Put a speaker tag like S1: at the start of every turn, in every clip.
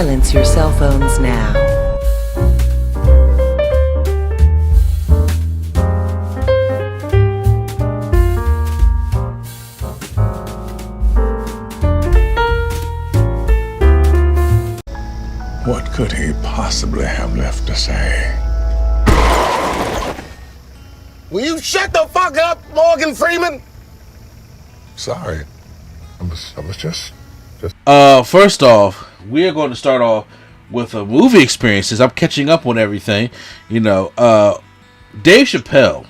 S1: Silence your cell phones now.
S2: What could he possibly have left to say?
S3: Will you shut the fuck up, Morgan Freeman?
S2: Sorry. I was just...
S4: First off, we're going to start off with a movie experience since I'm catching up on everything. You know, Dave Chapelle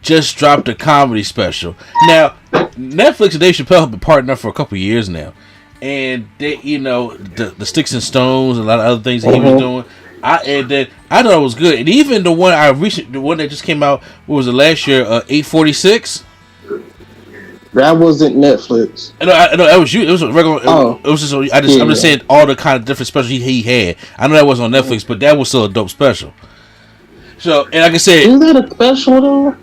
S4: just dropped a comedy special. Now, Netflix and Dave Chapelle have been partnering up for a couple years now. And they, you know, the Sticks and Stones and a lot of other things that he was doing. I thought it was good. And even the one the one that just came out, what was it, last year, 846?
S5: That wasn't Netflix.
S4: I know that was you. It was a regular.
S5: Oh.
S4: It was just. I'm just saying all the kind of different specials he had. I know that wasn't on Netflix, but that was still a dope special. So, and like I said,
S5: is that a special though?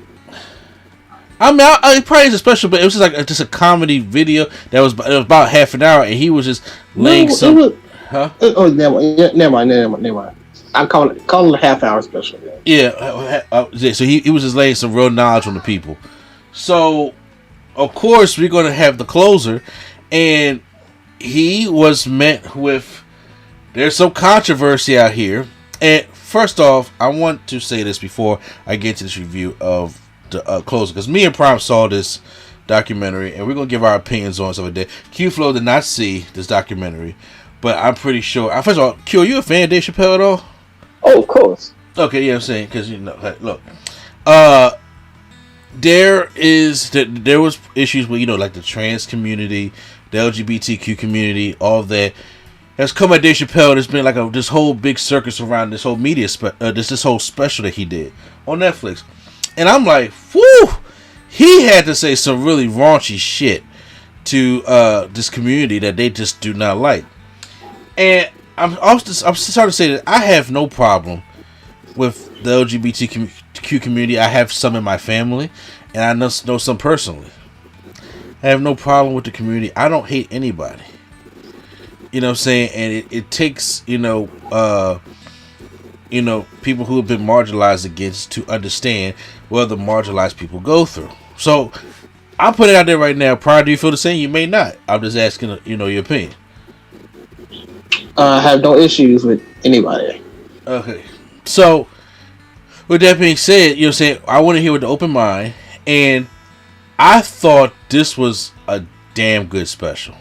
S4: I mean, it probably is a special, but it was just like just a comedy video that was about half an hour, and he was just laying
S5: Huh? Oh, never mind. I'm calling it a half-hour special.
S4: Yeah. So he was just laying some real knowledge on the people. So, of course, we're going to have the closer, and he was met with, there's some controversy out here. And first off, I want to say this before I get to this review of the closer, because me and Prime saw this documentary, and we're going to give our opinions on something like that. Q-Flow did not see this documentary, but I'm pretty sure. First of all, Q, are you a fan of Dave Chappelle at all?
S5: Oh, of course.
S4: Okay, yeah, I'm saying, because, you know, look, there was issues with, you know, like the trans community, the LGBTQ community, all of that has come at Dave Chappelle. There's been like this whole big circus around this whole media, this whole special that he did on Netflix, and I'm like, whew, he had to say some really raunchy shit to this community that they just do not like, and I'm starting to say that I have no problem with the LGBTQ community. I have some in my family, and I know some personally. I have no problem with the community. I don't hate anybody. You know what I'm saying? And it takes, people who have been marginalized against to understand what the marginalized people go through. So, I'll put it out there right now. Prior, do you feel the same? You may not. I'm just asking, your opinion.
S5: I have no issues with anybody.
S4: Okay. So, with that being said, I want to hear with the open mind, and I thought this was a damn good special.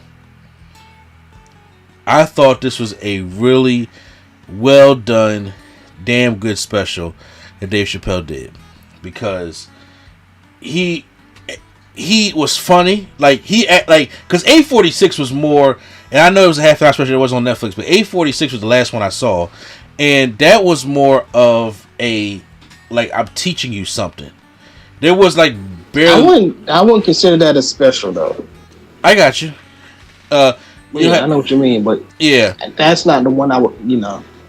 S4: I thought this was a really well done, damn good special that Dave Chappelle did, because he was funny. Because 846 was more, and I know it was a half-hour special. It was on Netflix, but 846 was the last one I saw, and that was more of a I'm teaching you something. There was barely.
S5: I wouldn't consider that a special though.
S4: I got you.
S5: I know what you mean, but
S4: yeah,
S5: that's not the one I would,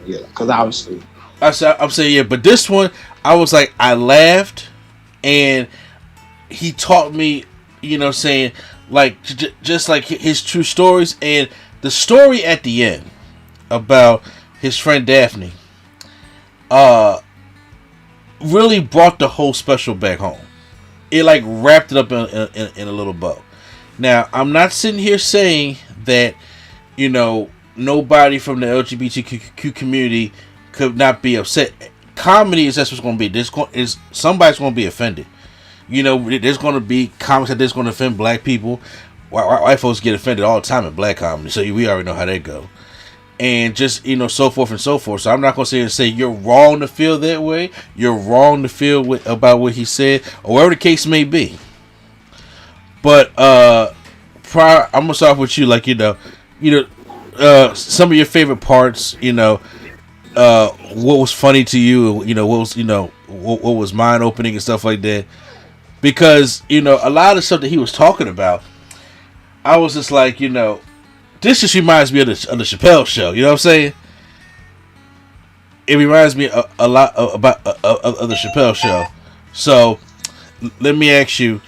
S5: because obviously.
S4: I'm saying, yeah, but this one, I was like, I laughed, and he taught me, saying, just like his true stories, and the story at the end about his friend Daphne, really brought the whole special back home. It wrapped it up in a little bow. Now, I'm not sitting here saying that, nobody from the LGBTQ community could not be upset. Comedy that's what's going to be. Somebody's going to be offended. There's going to be comics that's going to offend black people. White folks get offended all the time in black comedy, so we already know how that go. And just, so forth and so forth. So I'm not going to say you're wrong to feel that way. You're wrong to feel about what he said, or whatever the case may be. But I'm gonna start off with you, some of your favorite parts. What was funny to you? What was mind opening and stuff like that. Because a lot of the stuff that he was talking about, I was just like, this just reminds me of the Chapelle show. You know what I'm saying? It reminds me a lot about the Chapelle show. So let me ask you.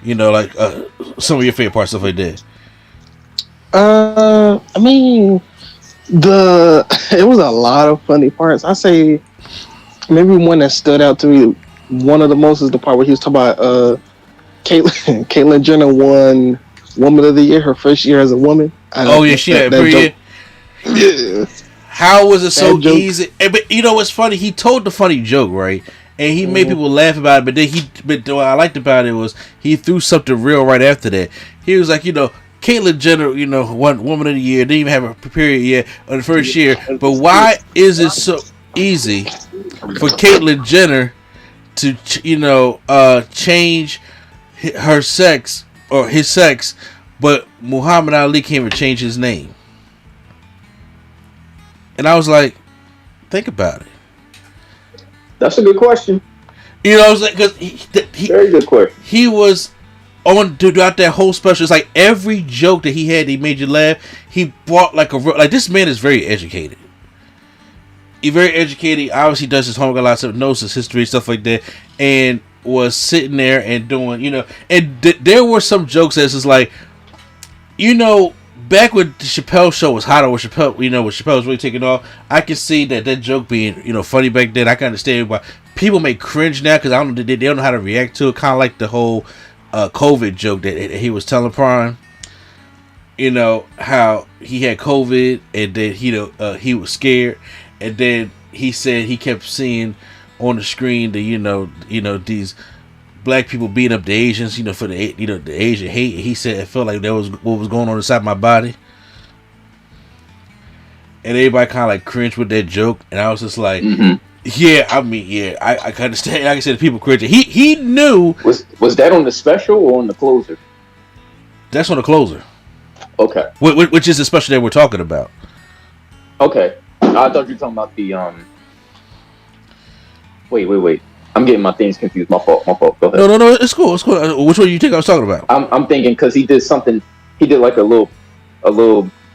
S4: Some of your favorite parts, stuff like that.
S5: I mean, It was a lot of funny parts. I say maybe one that stood out to me. One of the most is the part where he was talking about Caitlyn Jenner won Woman of the Year her first year as a woman.
S4: Oh yeah, she had pretty year.
S5: Yeah.
S4: How was it so easy? But you know what's funny? He told the funny joke, right? And he made people laugh about it. But then what I liked about it was he threw something real right after that. He was like, Caitlyn Jenner, won Woman of the Year. Didn't even have a period yet on the first year. But why is it so easy for Caitlyn Jenner to, change her sex or his sex, but Muhammad Ali can't even change his name? And I was like, think about it.
S6: That's a good question.
S4: I was like, because
S6: very good question.
S4: He was on throughout that whole special. It's like every joke that he had, he made you laugh. He brought like this man is very educated. He's very educated. Obviously, does his homework a lot of stuff, knows his history, stuff like that, and was sitting there and doing, and there were some jokes that's just like, back when the Chapelle show was hot, or when Chapelle, when Chapelle was really taking off, I could see that joke being, funny back then. I can understand why people may cringe now because I don't know, they don't know how to react to it. Kind of like the whole COVID joke that he was telling Prime. How he had COVID and then he was scared, and then he said he kept seeing on the screen the these black people beating up the Asians, for the the Asian hate. He said it felt like that was what was going on inside my body, and everybody kind of like cringed with that joke. And I was just like, yeah, I can understand. Like I said, people cringed. He knew.
S6: Was that on the special or on the closer?
S4: That's on the closer.
S6: Okay.
S4: Which is the special that we're talking about.
S6: Okay, I thought you were talking about the Wait. I'm getting my things confused. My fault. Go ahead.
S4: No. It's cool. Which one do you think I was talking about?
S6: I'm thinking because he did something. He did like a little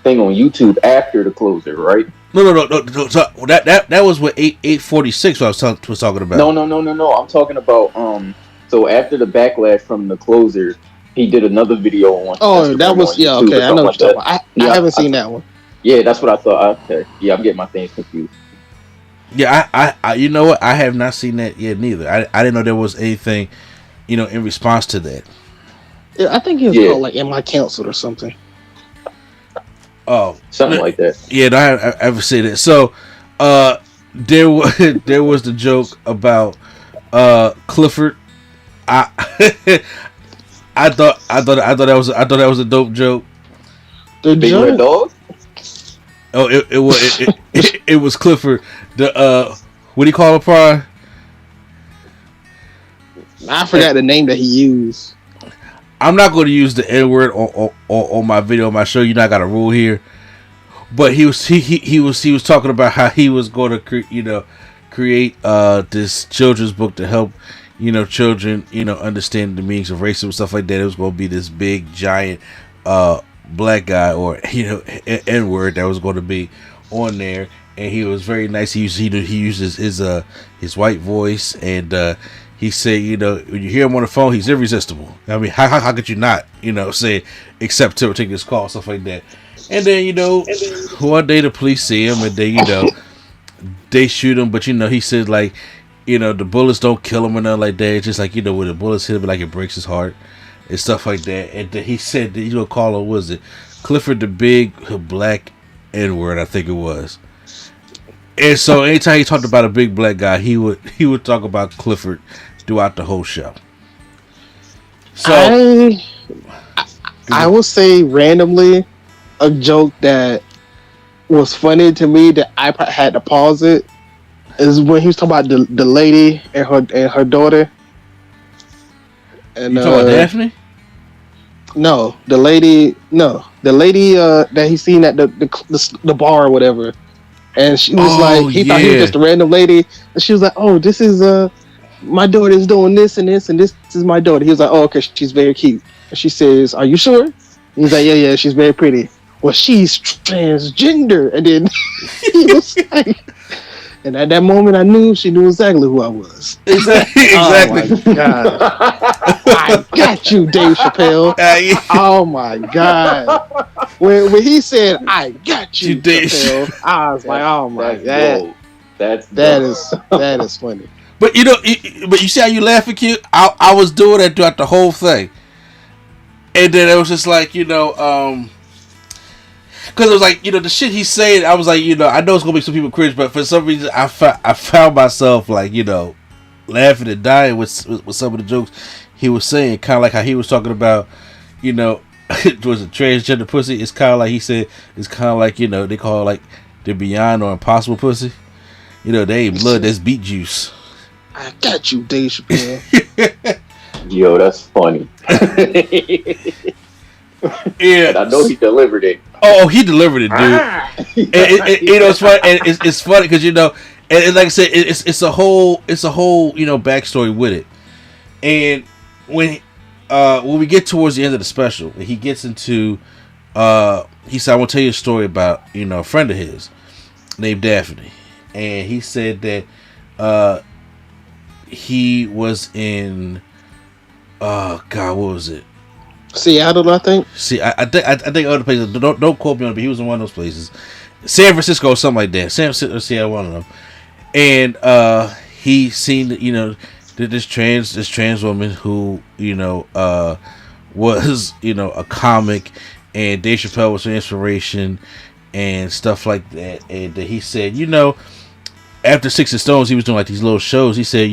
S6: thing on YouTube after the closer, right?
S4: No. So that was what 846 I was talking about.
S6: No. I'm talking about So after the backlash from the closer, he did another video on.
S5: Oh, that was okay. I know what you're talking about. I haven't seen that one.
S6: Yeah, that's what I thought. Okay. Yeah, I'm getting my things confused.
S4: Yeah, I you know what? I have not seen that yet neither. I didn't know there was anything, in response to that.
S5: Yeah, I think it was called like "Am I Canceled" or something.
S4: Oh,
S6: something like that.
S4: Yeah, no, I ever see that. So, there was the joke about Clifford. I thought that was a dope joke.
S5: The
S6: Big Red Dog.
S4: Oh, it was Clifford. The what do you call him, Prime?
S5: I forgot the name that he used.
S4: I'm not going to use the N word on my video, on my show. I got a rule here. But he was talking about how he was going to create this children's book to help children understand the meanings of racism and stuff like that. It was going to be this big giant black guy or N word that was going to be on there, and he was very nice. He uses his white voice, and he said, when you hear him on the phone, he's irresistible. I mean, how could you not say accept to take this call, stuff like that. And then one day the police see him, and then they shoot him, but he said like the bullets don't kill him or nothing like that. It's just like when the bullets hit him, like it breaks his heart and stuff like that. And then he said that call him, was it Clifford the Big Black N-word, I think it was. And so anytime he talked about a big black guy, he would talk about Clifford throughout the whole show. So
S5: I will say randomly a joke that was funny to me that I had to pause it is when he was talking about the lady and her daughter. And
S4: you talking about Daphne?
S5: No, the lady that he seen at the bar or whatever. And she was like, he thought he was just a random lady. And she was like, oh, this is my daughter's doing this and this, and this is my daughter. He was like, oh, okay, she's very cute. And she says, are you sure? He's like, yeah, she's very pretty. Well, she's transgender. And then he was like, and at that moment, I knew she knew exactly who I was.
S4: Exactly.
S5: Oh my God. I got you, Dave Chappelle. Oh my God. When he said, I got you, Chappelle, I was like, oh my God. That is funny.
S4: But but you see how you laughing, Q? I was doing that throughout the whole thing. And then it was just like, because it was like, the shit he's saying, I was like, I know it's going to make some people cringe, but for some reason, I found myself, like, laughing and dying with some of the jokes he was saying. Kind of like how he was talking about, was a transgender pussy. It's kind of like he said, it's kind of like, they call it like the beyond or impossible pussy. They ain't blood, that's beet juice.
S5: I got you, Dave Chappelle.
S6: Yo, that's funny.
S4: Yeah,
S6: and I know he delivered it.
S4: Oh, he delivered it, dude. It's funny. And it's funny because and like I said, it's a whole backstory with it. And when we get towards the end of the special, he gets into he said, "I want to tell you a story about a friend of his named Daphne," and he said that he was in God, what was it?
S5: Seattle, I think.
S4: See, I think other places. Don't quote me on it, but he was in one of those places. San Francisco or something like that. San Francisco, Seattle, one of them. And he seen this trans woman who was a comic, and Dave Chappelle was an inspiration and stuff like that. And he said, after Six and Stones, he was doing like these little shows. He said,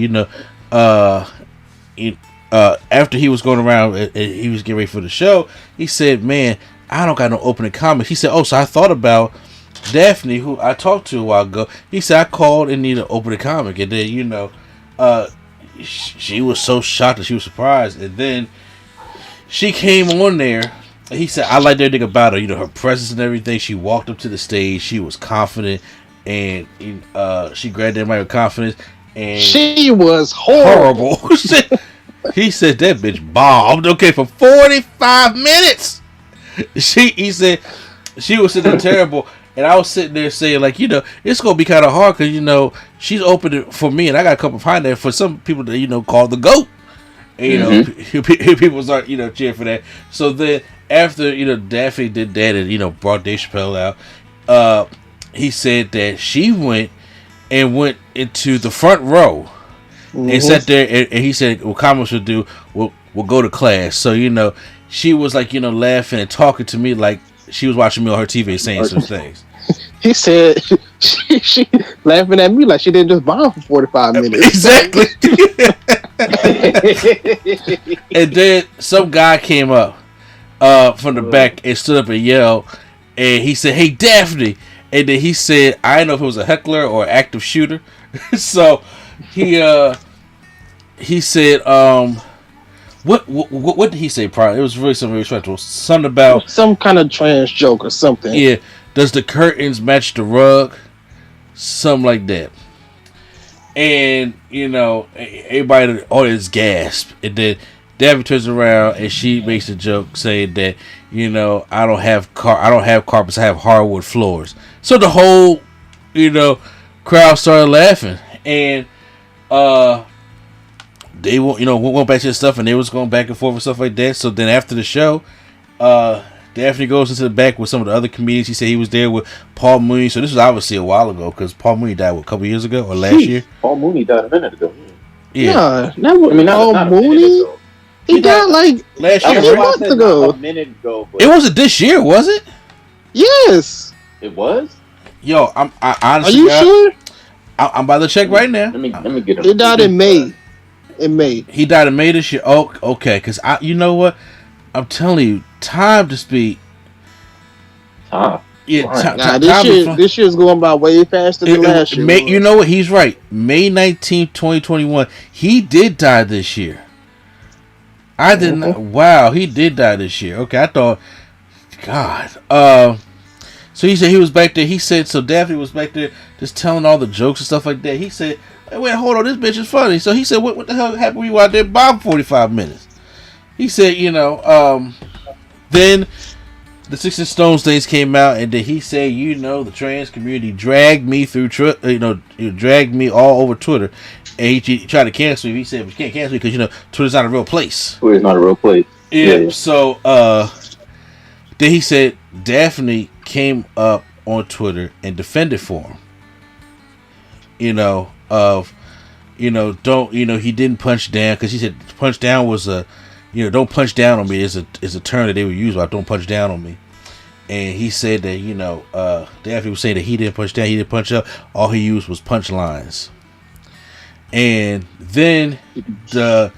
S4: after he was going around and he was getting ready for the show, he said, "Man, I don't got no opening comics." He said, "Oh, so I thought about Daphne, who I talked to a while ago." He said, "I called and needed an opening comic," and then she was so shocked that she was surprised, and then she came on there. And he said, "I liked everything about her, her presence and everything. She walked up to the stage, she was confident, and she grabbed everybody with confidence, and
S5: she was horrible."
S4: He said that bitch bombed. Okay, for 45 minutes. He said she was sitting there terrible, and I was sitting there saying like, it's gonna be kind of hard because she's opened it for me, and I got a couple behind there for some people that call the GOAT. And, people start cheering for that. So then after Daffy did that and brought Dave Chappelle out, he said that she went into the front row. And sat there, and he said, "What comics would do, we'll go to class." So she was like, laughing and talking to me like she was watching me on her TV, saying some things.
S5: He said she laughing at me like she didn't just bomb for 45 minutes.
S4: Exactly. And then some guy came up from the back and stood up and yelled, and he said, "Hey, Daphne!" And then he said, I didn't know if it was a heckler or active shooter, so. He said, what did he say prior? It was really something respectful. Something about
S5: some kind of trans joke or something.
S4: Yeah. Does the curtains match the rug? Something like that. And, everybody in the audience gasped. And then Daphne turns around and she makes a joke saying that, I don't have carpets, I have hardwood floors. So the whole, crowd started laughing. And they went back to the stuff, and they was going back and forth and stuff like that. So then after the show, Daphne goes into the back with some of the other comedians. He said he was there with Paul Mooney. So this was obviously a while ago because Paul Mooney died a couple years ago or last year.
S6: Paul Mooney died a minute ago.
S5: Yeah, that was Paul Mooney. He died like
S4: last year,
S5: a few months ago.
S6: A minute ago.
S4: It wasn't this year, was it?
S5: Yes.
S6: It was.
S4: Yo, I honestly.
S5: Are you sure?
S4: I'm about to check right now.
S6: Let me get him.
S5: He died in May.
S4: He died in May this year. Oh, okay. Because you know what? I'm telling you, time to speak.
S6: Time.
S4: Yeah,
S5: this year's going by way faster than last year.
S4: You know what? He's right. May 19th, 2021. He did die this year. I didn't. Wow, he did die this year. Okay, I thought. God. So he said he was back there. He said so. Daphne was back there just telling all the jokes and stuff like that. He said, hey, "Wait, hold on, this bitch is funny." So he said, "What the hell happened when you out there bomb 45 minutes?" He said, Then the Six and Stones things came out, and then he said, the trans community dragged me through, dragged me all over Twitter, and he tried to cancel me. He said, but you can't cancel me because Twitter's not a real place.
S6: Twitter's not a real place.
S4: Yeah. So then he said Daphne came up on Twitter and defended for him. He didn't punch down because he said punch down was don't punch down on me is a term that they would use about don't punch down on me. And he said that, Daphne was saying that he didn't punch down, he didn't punch up, all he used was punch lines. And then the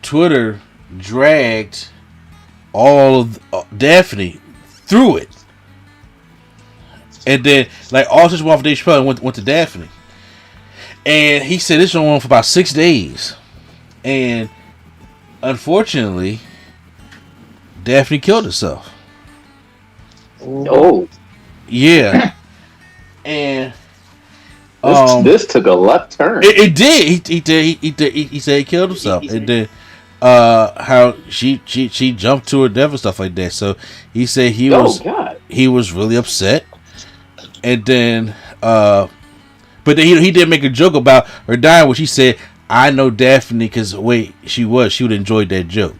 S4: Twitter dragged all of Daphne through it. And then, all such one for Dave Chapelle went to Daphne. And he said this went on for about 6 days. And unfortunately, Daphne killed herself.
S6: Oh.
S4: Yeah. And
S6: this took a left turn.
S4: It did. He said he killed himself. And then how she jumped to her death and stuff like that. So he said he was really upset. And then but then he did make a joke about her dying, which he said, I know Daphne because she would enjoy that joke.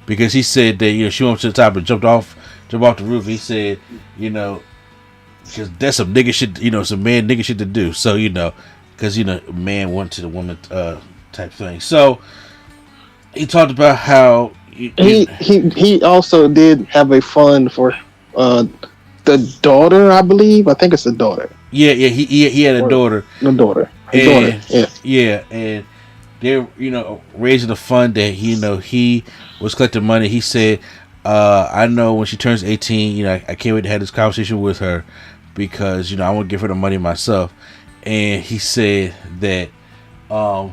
S4: Because he said that she went to the top and jumped off the roof. He said, because that's some nigga shit, some man nigga shit to do. So, because, man went to the woman type thing. So, he talked about how...
S5: He also did have a fund for the daughter, I believe. I think it's the daughter.
S4: Yeah, he had a daughter.
S5: The daughter.
S4: Yeah, and they're, raising a fund that, he was collecting money. He said, I know when she turns 18, I can't wait to have this conversation with her because, I want to give her the money myself. And he said that, I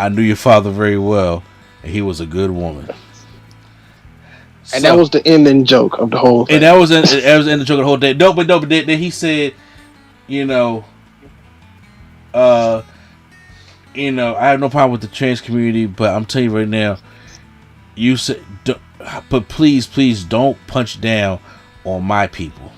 S4: knew your father very well, and he was a good woman.
S5: And that was the ending joke of the whole thing.
S4: And that was the ending joke of the whole day. No, but then he said, I have no problem with the trans community, but I'm telling you right now, you said, but please don't punch down on my people.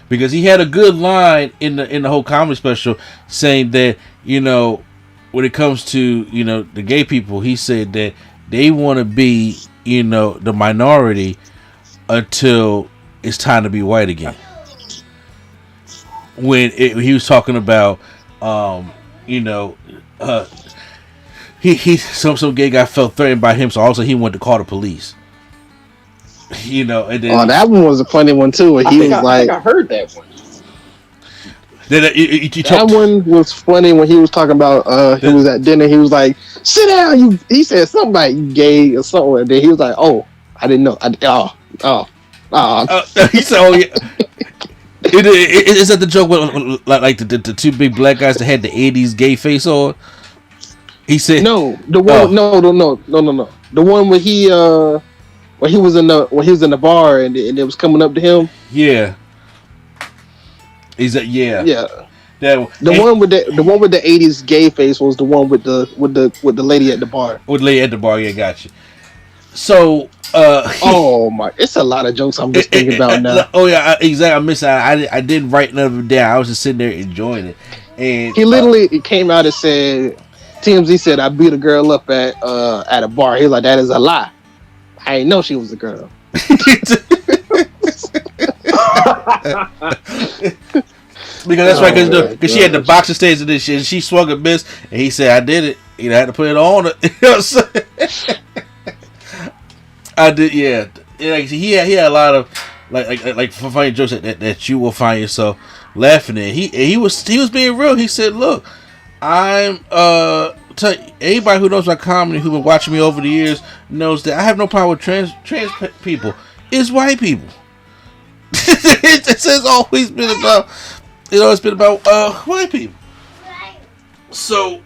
S4: Because he had a good line in the whole comedy special saying that, when it comes to, the gay people, he said that they want to be, the minority until it's time to be white again. When he was talking about, some gay guy felt threatened by him, so also he wanted to call the police. And then
S5: that one was a funny one too. Where I
S6: heard that one.
S5: That one was funny when he was talking about he was at dinner. He was like, "Sit down." He said something like "gay" or something. And then he was like, "Oh, I didn't know."
S4: He said, "Oh yeah." Is that the joke with like the two big black guys that had the '80s gay face on? He said,
S5: "No, the one, no. The one where he was in the bar and it was coming up to him."
S4: Yeah. Is that yeah?
S5: The one with the '80s gay face was the one with the lady at the bar.
S4: With the lady at the bar, yeah, gotcha. So,
S5: it's a lot of jokes I'm just thinking about now.
S4: Oh yeah, exactly. I missed out. I didn't write none of them down. I was just sitting there enjoying it. And
S5: he literally came out and said, TMZ said I beat a girl up at a bar. He was like, that is a lie. I didn't know she was a girl.
S4: Because that's right, because she had the boxing stage and this shit, and she swung a miss, and he said, "I did it. I had to put it on her." You know what I'm saying? I did, yeah. Like he had a lot of like funny jokes that you will find yourself laughing at. He was being real. He said, "Look, I'm tell you, anybody who knows my comedy, who's been watching me over the years, knows that I have no problem with trans people. It's white people." It's always been about. It's been about white people. So,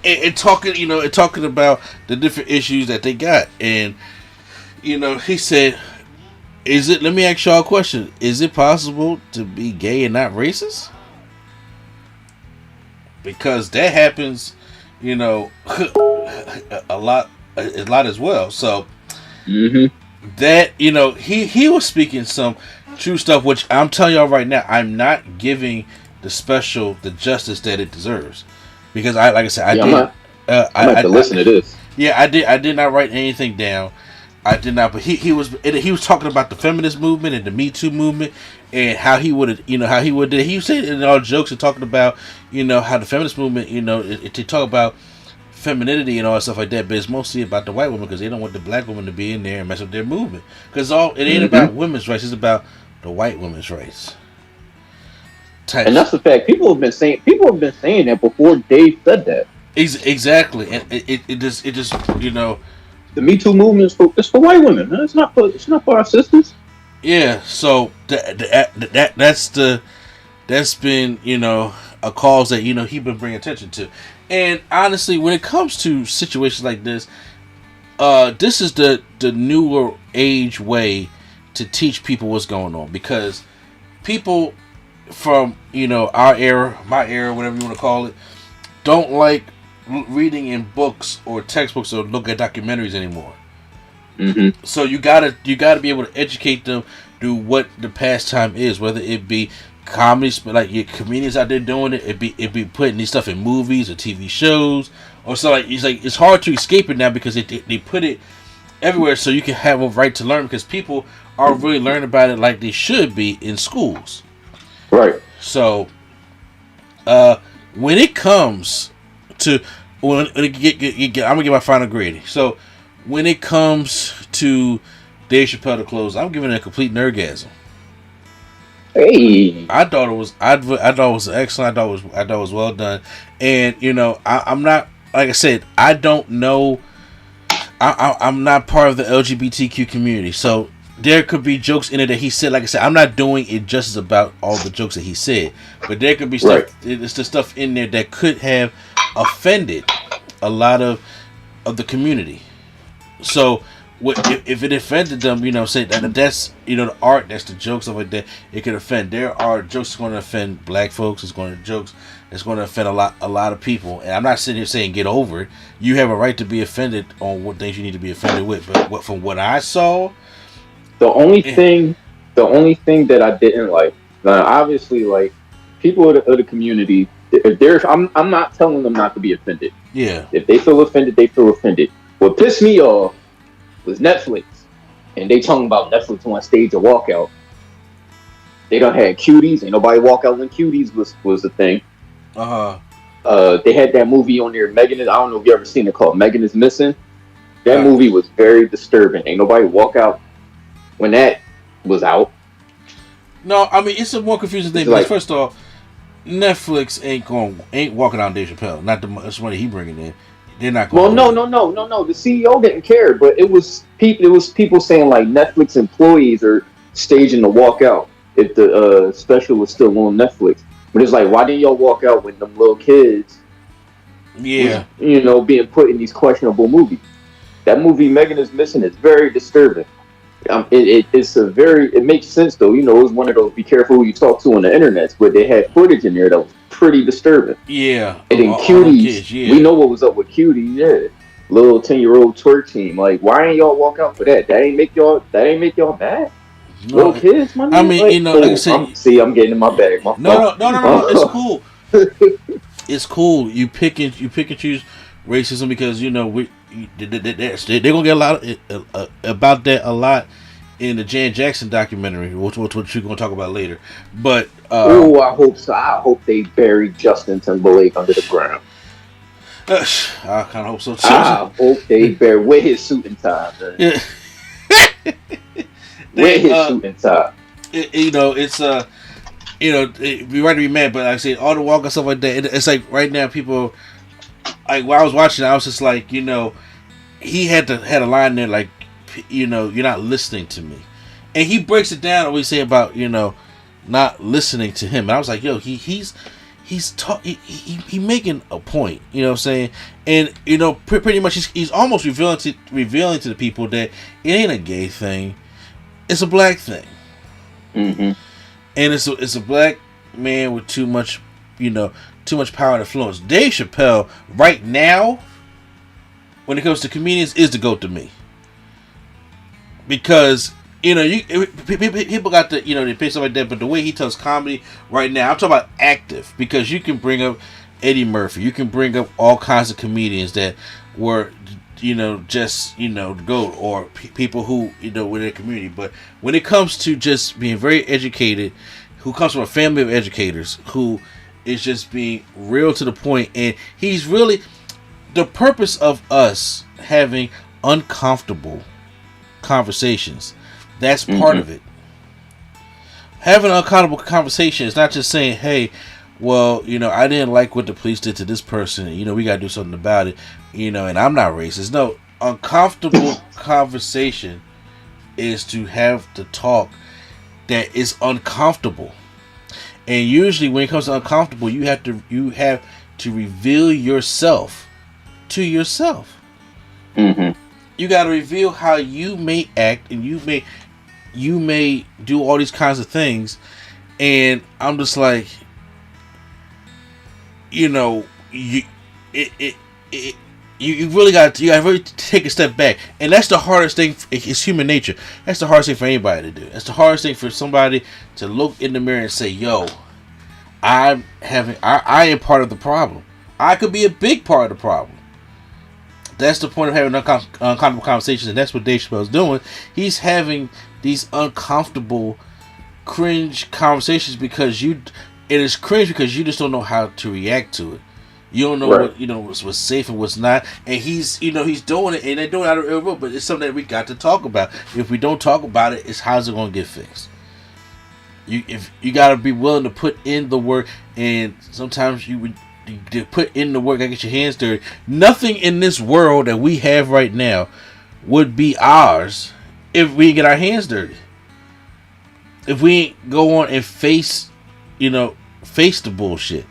S4: and talking about the different issues that they got, and he said, "Is it? Let me ask y'all a question: is it possible to be gay and not racist? Because that happens, a lot a lot as well. So
S6: Mm-hmm.
S4: that, you know, he was speaking some true stuff, which I'm telling y'all right now, I'm not giving the special the justice that it deserves, because like I said, I did.
S6: I'm gonna have to listen to this.
S4: Yeah, I did not write anything down. I did not, but he was talking about the feminist movement and the Me Too movement, and how he would, he said in all jokes and talking about, you know, how the feminist movement, you know, to talk about femininity and all that stuff like that, but it's mostly about the white women, because they don't want the black women to be in there and mess up their movement, because it ain't about women's rights, it's about the white women's rights.
S6: And that's the fact. People have been saying that before Dave said that.
S4: Exactly, and it just you know,
S6: the Me Too movement is for white women. Man. It's not for our sisters.
S4: Yeah, so that's been, you know, a cause that, you know, he's been bringing attention to. And honestly, when it comes to situations like this, this is the newer age way to teach people what's going on, because people from, you know, our era, my era, whatever you want to call it, don't like reading in books or textbooks or look at documentaries anymore.
S6: Mm-hmm.
S4: So you gotta be able to educate them through what the pastime is, whether it be comedy, like your comedians out there doing it, it be putting these stuff in movies or TV shows, or so. Like it's hard to escape it now, because they put it everywhere, so you can have a right to learn, because people are really learning about it like they should be in schools.
S6: Right.
S4: So, when it comes to I'm gonna get my final grade. So, when it comes to Dave Chappelle to close, I'm giving it a complete nerdgasm.
S6: Hey,
S4: I thought it was excellent. I thought it was well done. And you know, I'm not, like I said, I don't know. I'm not part of the LGBTQ community, so there could be jokes in it that he said. Like I said, I'm not doing it justice about all the jokes that he said, but there could be stuff. Right. It's the stuff in there that could have offended a lot of the community. So, if it offended them, you know, say that's, you know, the art, that's the jokes, stuff like that, it could offend. There are jokes that's going to offend black folks. It's going to offend a lot of people. And I'm not sitting here saying get over it. You have a right to be offended on what things you need to be offended with. But from what I saw,
S6: the only thing that I didn't like, obviously, like, people of the community, I'm not telling them not to be offended.
S4: Yeah.
S6: If they feel offended, they feel offended. What pissed me off was Netflix, and they talking about Netflix on stage a walkout. They done had cuties. Ain't nobody walk out when cuties was the thing. They had that movie on there, Megan. I don't know if you ever seen it, called Megan is Missing. That movie was very disturbing. Ain't nobody walk out when that was out.
S4: No, I mean, it's a more confusing thing, because first off, Netflix ain't walking out Dave Chappelle. Not the much money he bringing in. They're not going.
S6: Well, no. The CEO didn't care, but it was people saying like Netflix employees are staging the walkout if the special was still on Netflix. But it's like, why didn't y'all walk out when them little kids?
S4: Yeah.
S6: Was, you know, being put in these questionable movies. That movie Megan is Missing is very disturbing. It makes sense though. You know, it was one of those be careful who you talk to on the internet, but they had footage in there that was pretty disturbing.
S4: Yeah.
S6: And then Cuties, we know what was up with Cuties, yeah. Little 10-year-old twerk team. Like, why ain't y'all walk out for that? That ain't make y'all mad? No, little kids, my nigga.
S4: I mean, like, you know, like I said,
S6: I'm getting in my bag.
S4: No, it's cool. It's cool. You pick and choose racism, because you know they're gonna get a lot about that a lot in the Jan Jackson documentary, which we're gonna talk about later. But
S6: I hope so. I hope they bury Justin Timberlake under the ground.
S4: I kind of hope so too.
S6: I hope they bury with his suit and tie. Man.
S4: Yeah.
S6: With his suit and tie.
S4: You know, it's you know, we right to be mad, but like I say, all the walk and stuff like that. It's like right now, people, like while I was watching, I was just like, you know, he had a line there like, you know, you're not listening to me, and he breaks it down. What we say about, you know, not listening to him, and I was like, yo, he's making a point, you know what I'm saying? And you know, pretty much he's almost revealing to the people that it ain't a gay thing, it's a black thing.
S6: Mm-hmm.
S4: And it's a black man with too much power and influence. Dave Chappelle right now when it comes to comedians, is the GOAT to me. Because, you know, people got the, you know, they pay stuff like that, but the way he tells comedy right now, I'm talking about active, because you can bring up Eddie Murphy, you can bring up all kinds of comedians that were, you know, just, you know, the GOAT, or people who, you know, within the community. But when it comes to just being very educated, who comes from a family of educators, who is just being real to the point, and he's really, the purpose of us having uncomfortable conversations, that's part of it. Having an uncomfortable conversation is not just saying, hey, well, you know, I didn't like what the police did to this person, you know, we gotta do something about it, you know, and I'm not racist. No, uncomfortable conversation is to have the talk that is uncomfortable. And usually when it comes to uncomfortable, you have to reveal yourself to yourself. You got to reveal how you may act, and you may do all these kinds of things. And I'm just like, you know, you really got to really take a step back, and that's the hardest thing. It's human nature. That's the hardest thing for anybody to do. That's the hardest thing for somebody to look in the mirror and say, "Yo, I am part of the problem. I could be a big part of the problem." That's the point of having uncomfortable conversations, and that's what Dave Chappelle's doing. He's having these uncomfortable, cringe conversations because it is cringe because you just don't know how to react to it. You don't know what, you know, what's safe and what's not, and he's doing it, and they're doing it out of ill will, but it's something that we got to talk about. If we don't talk about it, it's how's it going to get fixed? You got to be willing to put in the work, and sometimes you put in the work, I get your hands dirty. Nothing in this world that we have right now would be ours if we get our hands dirty. If we go on and face the bullshit.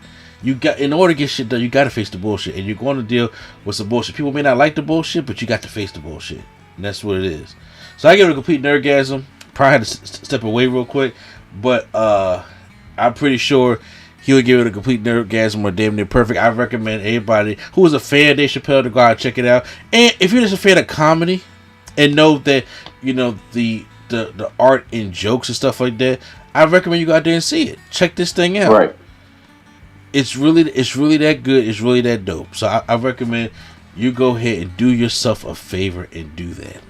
S4: In order to get shit done, you got to face the bullshit, and you're going to deal with some bullshit. People may not like the bullshit, but you got to face the bullshit, and that's what it is. So I give it a complete nerdgasm. Probably had to step away real quick, but I'm pretty sure he would give it a complete nerdgasm or damn near perfect. I recommend anybody who is a fan of Dave Chappelle to go out and check it out. And if you're just a fan of comedy and know that, you know, the art in jokes and stuff like that, I recommend you go out there and see it. Check this thing out.
S6: Right.
S4: It's really that good. It's really that dope. So I recommend you go ahead and do yourself a favor and do that.